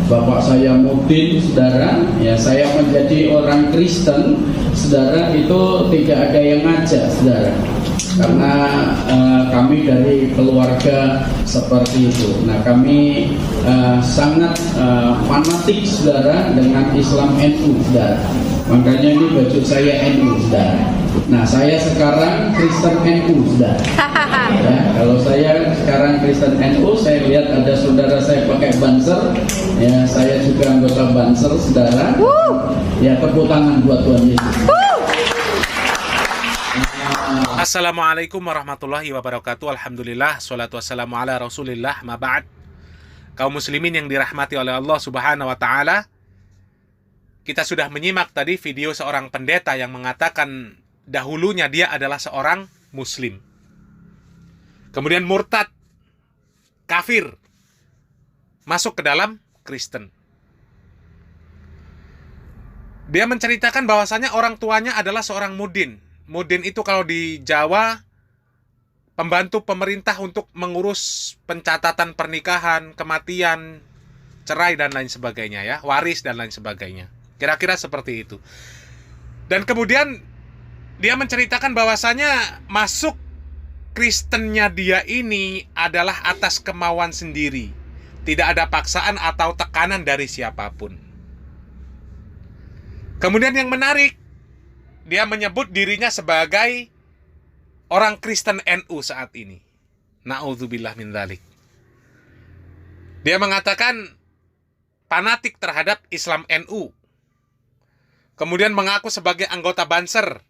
bapak saya Mudin, saudara, ya saya menjadi orang Kristen, saudara, itu tidak ada yang ngajak, saudara, karena kami dari keluarga seperti itu. Nah, kami sangat fanatik, saudara, dengan Islam NU, saudara. Makanya ini baju saya NU, saudara. Nah, saya sekarang Kristen NU, saudara. Ya, kalau saya sekarang Kristen NU, saya lihat ada saudara saya pakai banser, ya saya juga anggota banser, saudara. Ya, tepuk tangan buat Tuhan Yesus. Assalamualaikum warahmatullahi wabarakatuh. Alhamdulillah, sholatu wassalamu ala rasulillah, ma ba'd. Kaum muslimin yang dirahmati oleh Allah subhanahu wa ta'ala, kita sudah menyimak tadi video seorang pendeta yang mengatakan dahulunya dia adalah seorang muslim, kemudian murtad, kafir, masuk ke dalam Kristen. Dia menceritakan bahwasanya orang tuanya adalah seorang mudin. Mudin itu kalau di Jawa pembantu pemerintah untuk mengurus pencatatan pernikahan, kematian, cerai dan lain sebagainya, ya, waris dan lain sebagainya. Kira-kira seperti itu. Dan kemudian dia menceritakan bahwasanya masuk Kristennya dia ini adalah atas kemauan sendiri. Tidak ada paksaan atau tekanan dari siapapun. Kemudian yang menarik, dia menyebut dirinya sebagai orang Kristen NU saat ini. Na'udzubillah min dzalik. Dia mengatakan fanatik terhadap Islam NU. Kemudian mengaku sebagai anggota Banser.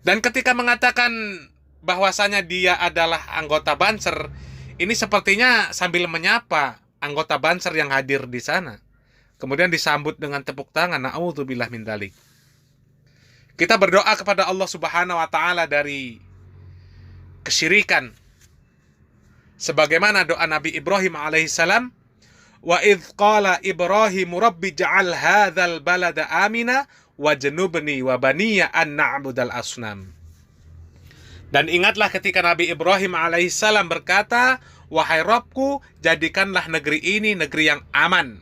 Dan ketika mengatakan bahwasanya dia adalah anggota Banser, ini sepertinya sambil menyapa anggota Banser yang hadir di sana. Kemudian disambut dengan tepuk tangan. Na'udzubillah min dzalik. Kita berdoa kepada Allah Subhanahu wa taala dari kesyirikan. Sebagaimana doa Nabi Ibrahim alaihissalam, wa idz qala Ibrahim rabbi ja'al hadzal balada amina wajnubni wa baniya an na'budal asnam. Dan ingatlah ketika Nabi Ibrahim alaihissalam berkata, wahai Rabbku, jadikanlah negeri ini negeri yang aman.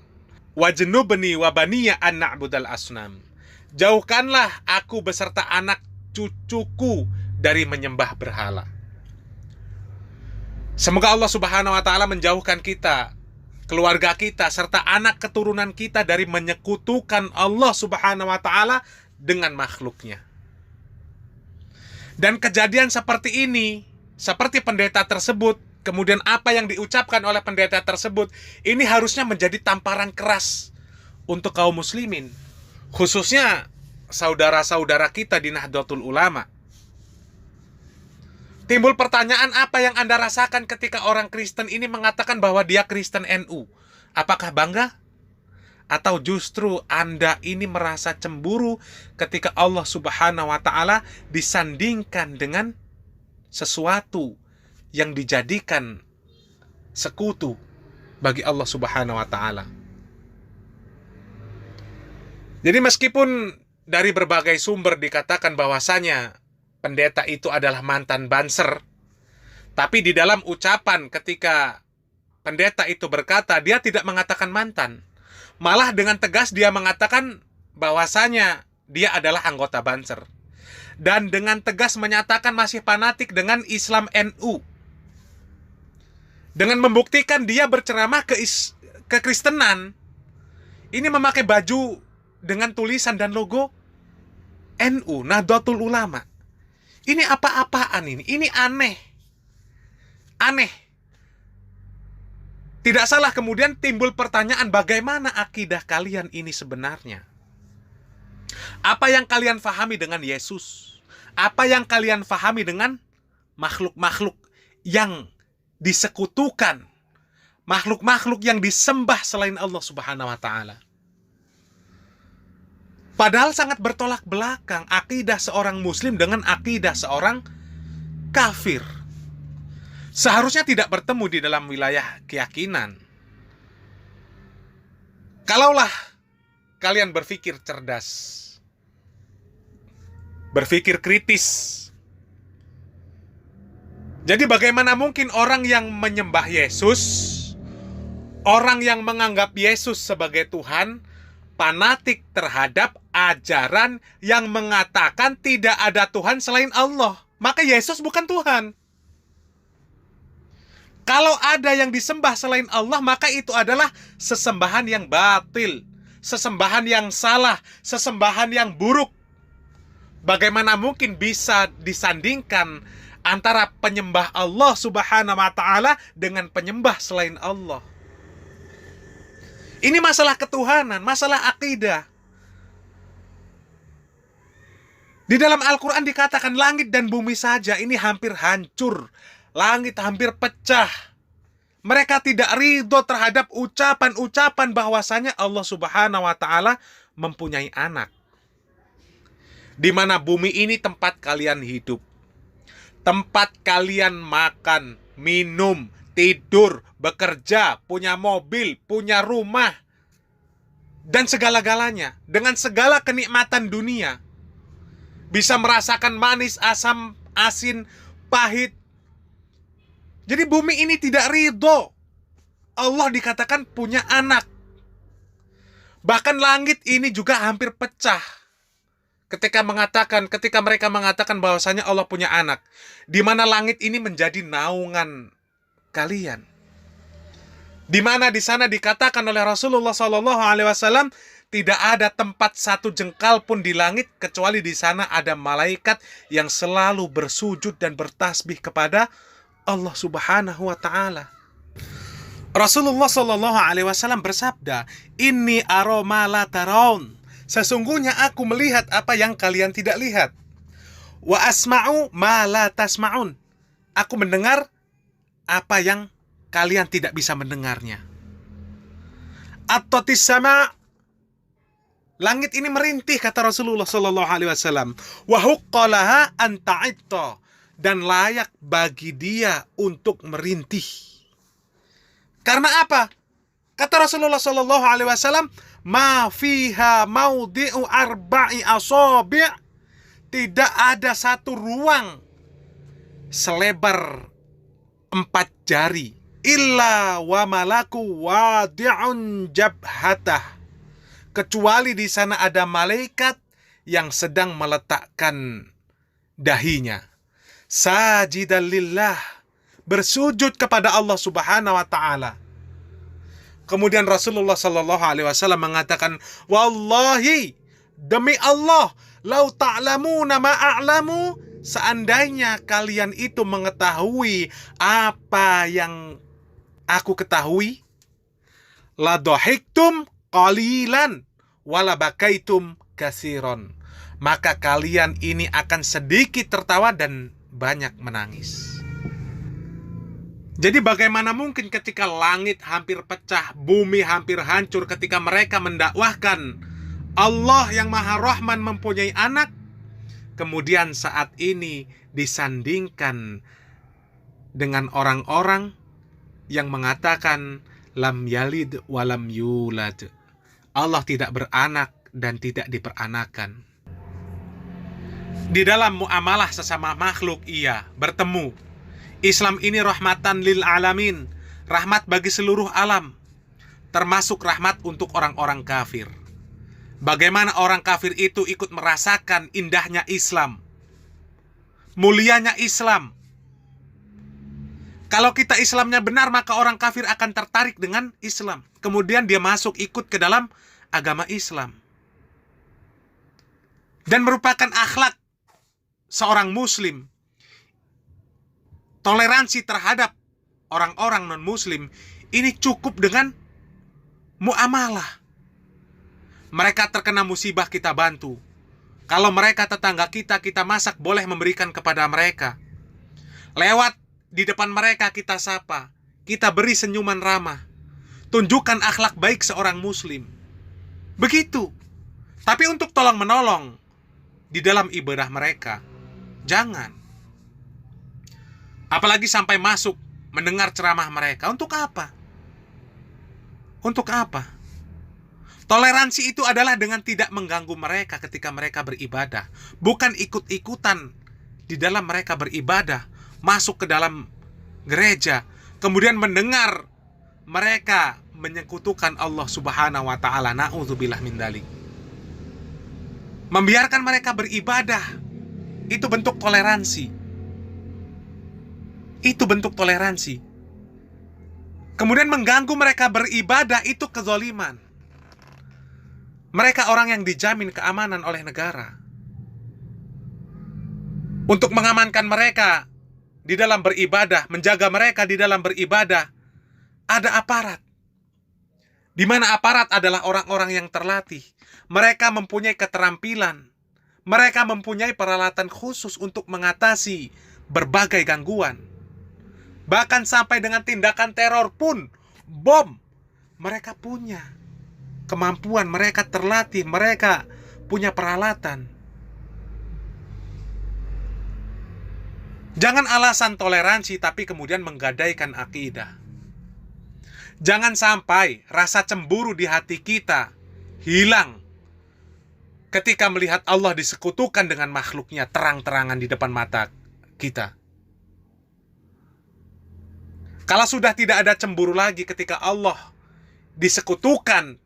Wajnubni wa baniya an na'budal asnam. Jauhkanlah aku beserta anak cucuku dari menyembah berhala. Semoga Allah Subhanahu wa taala menjauhkan kita, keluarga kita, serta anak keturunan kita dari menyekutukan Allah Subhanahu wa ta'ala dengan makhluknya. Dan kejadian seperti ini, seperti pendeta tersebut, kemudian apa yang diucapkan oleh pendeta tersebut, ini harusnya menjadi tamparan keras untuk kaum muslimin, khususnya saudara-saudara kita di Nahdlatul Ulama. Timbul pertanyaan, apa yang Anda rasakan ketika orang Kristen ini mengatakan bahwa dia Kristen NU? Apakah bangga? Atau justru Anda ini merasa cemburu ketika Allah Subhanahu wa ta'ala disandingkan dengan sesuatu yang dijadikan sekutu bagi Allah Subhanahu wa ta'ala? Jadi meskipun dari berbagai sumber dikatakan bahwasanya pendeta itu adalah mantan Banser, tapi di dalam ucapan ketika pendeta itu berkata, dia tidak mengatakan mantan. Malah dengan tegas dia mengatakan bahwasanya dia adalah anggota Banser. Dan dengan tegas menyatakan masih fanatik dengan Islam NU. Dengan membuktikan dia berceramah ke Kristenan. Ini memakai baju dengan tulisan dan logo NU, Nahdlatul Ulama. Ini apa-apaan ini? Ini aneh. Aneh. Tidak salah kemudian timbul pertanyaan, bagaimana akidah kalian ini sebenarnya? Apa yang kalian fahami dengan Yesus? Apa yang kalian fahami dengan makhluk-makhluk yang disekutukan? Makhluk-makhluk yang disembah selain Allah Subhanahu wa ta'ala. Padahal sangat bertolak belakang akidah seorang muslim dengan akidah seorang kafir. Seharusnya tidak bertemu di dalam wilayah keyakinan. Kalaulah kalian berpikir cerdas, berpikir kritis. Jadi bagaimana mungkin orang yang menyembah Yesus, Orang yang menganggap Yesus sebagai Tuhan fanatik terhadap ajaran yang mengatakan tidak ada Tuhan selain Allah. Maka Yesus bukan Tuhan. Kalau ada yang disembah selain Allah, maka itu adalah sesembahan yang batil, sesembahan yang salah, sesembahan yang buruk. Bagaimana mungkin bisa disandingkan antara penyembah Allah Subhanahu wa Ta'ala dengan penyembah selain Allah? Ini masalah ketuhanan, masalah akidah. Di dalam Al-Quran dikatakan langit dan bumi saja ini hampir hancur. Langit hampir pecah. Mereka tidak ridho terhadap ucapan-ucapan bahwasanya Allah Subhanahu wa Ta'ala mempunyai anak. Di mana bumi ini tempat kalian hidup, tempat kalian makan, minum, tidur, bekerja, punya mobil, punya rumah, dan segala-galanya. Dengan segala kenikmatan dunia. Bisa merasakan manis, asam, asin, pahit. Jadi bumi ini tidak ridho Allah dikatakan punya anak. Bahkan langit ini juga hampir pecah ketika mereka mengatakan bahwasanya Allah punya anak, di mana langit ini menjadi naungan kalian. Di mana di sana dikatakan oleh Rasulullah SAW, tidak ada tempat satu jengkal pun di langit kecuali di sana ada malaikat yang selalu bersujud dan bertasbih kepada Allah Subhanahu wa Ta'ala. Rasulullah SAW bersabda, "Inni ara ma la tarawun." Sesungguhnya aku melihat apa yang kalian tidak lihat. Wa asma'u ma la tasma'un. Aku mendengar apa yang kalian tidak bisa mendengarnya. At-tatis sama'. Langit ini merintih, kata Rasulullah SAW. Wa huqqalaha an ta'itta. Dan layak bagi dia untuk merintih. Karena apa? Kata Rasulullah SAW, ma fiha maudi'u arba'i asabi'. Tidak ada satu ruang selebar 4 jari. Illa wa malaku wadi'un jabhatah. Kecuali di sana ada malaikat yang sedang meletakkan dahinya. Sajidan lillah. Bersujud kepada Allah Subhanahu wa Ta'ala. Kemudian Rasulullah SAW mengatakan, wallahi, demi Allah, lau ta'lamuna ma a'lamu, seandainya kalian itu mengetahui apa yang aku ketahui, la dhahiktum qalilan wala bakaitum katsiran, maka kalian ini akan sedikit tertawa dan banyak menangis. Jadi bagaimana mungkin ketika langit hampir pecah, bumi hampir hancur, ketika mereka mendakwahkan Allah yang Maha Rahman mempunyai anak, kemudian saat ini disandingkan dengan orang-orang yang mengatakan lam yalid walam yulad. Allah tidak beranak dan tidak diperanakan. Di dalam muamalah sesama makhluk ia bertemu. Islam ini rahmatan lil alamin, rahmat bagi seluruh alam, termasuk rahmat untuk orang-orang kafir. Bagaimana orang kafir itu ikut merasakan indahnya Islam, mulianya Islam. Kalau kita Islamnya benar, maka orang kafir akan tertarik dengan Islam. Kemudian dia masuk ikut ke dalam agama Islam. Dan merupakan akhlak seorang muslim. Toleransi terhadap orang-orang non-muslim ini cukup dengan muamalah. Mereka terkena musibah, kita bantu. Kalau mereka tetangga kita, kita masak, boleh memberikan kepada mereka. Lewat di depan mereka kita sapa, kita beri senyuman ramah. Tunjukkan akhlak baik seorang muslim. Begitu. Tapi untuk tolong-menolong di dalam ibadah mereka, jangan. Apalagi sampai masuk mendengar ceramah mereka. Untuk apa? Untuk apa? Toleransi itu adalah dengan tidak mengganggu mereka ketika mereka beribadah. Bukan ikut-ikutan di dalam mereka beribadah. Masuk ke dalam gereja. Kemudian mendengar mereka menyekutukan Allah Subhanahu wa taala. Na'udzubillah min dzalik. Membiarkan mereka beribadah itu bentuk toleransi. Itu bentuk toleransi. Kemudian mengganggu mereka beribadah itu kezaliman. Mereka orang yang dijamin keamanan oleh negara. Untuk mengamankan mereka di dalam beribadah, menjaga mereka di dalam beribadah, ada aparat. Di mana aparat adalah orang-orang yang terlatih. Mereka mempunyai keterampilan. Mereka mempunyai peralatan khusus untuk mengatasi berbagai gangguan. Bahkan sampai dengan tindakan teror pun, bom, mereka punya kemampuan, mereka terlatih, mereka punya peralatan. Jangan alasan toleransi tapi kemudian menggadaikan akidah. Jangan sampai rasa cemburu di hati kita hilang ketika melihat Allah disekutukan dengan makhluknya terang-terangan di depan mata kita. Kalau sudah tidak ada cemburu lagi ketika Allah disekutukan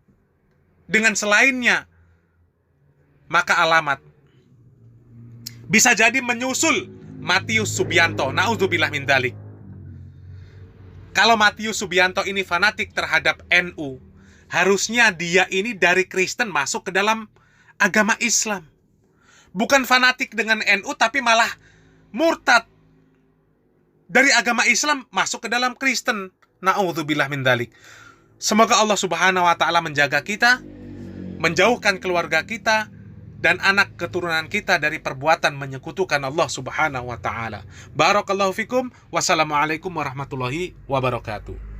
dengan selainnya, maka alamat bisa jadi menyusul Matius Subianto. Na'udzubillah min dzalik. Kalau Matius Subianto ini fanatik terhadap NU, harusnya dia ini dari Kristen masuk ke dalam agama Islam. Bukan fanatik dengan NU tapi malah murtad dari agama Islam masuk ke dalam Kristen. Na'udzubillah min dzalik. Semoga Allah Subhanahu wa taala menjaga kita, menjauhkan keluarga kita dan anak keturunan kita dari perbuatan menyekutukan Allah Subhanahu wa taala. Barakallahu fikum. Wassalamualaikum warahmatullahi wabarakatuh.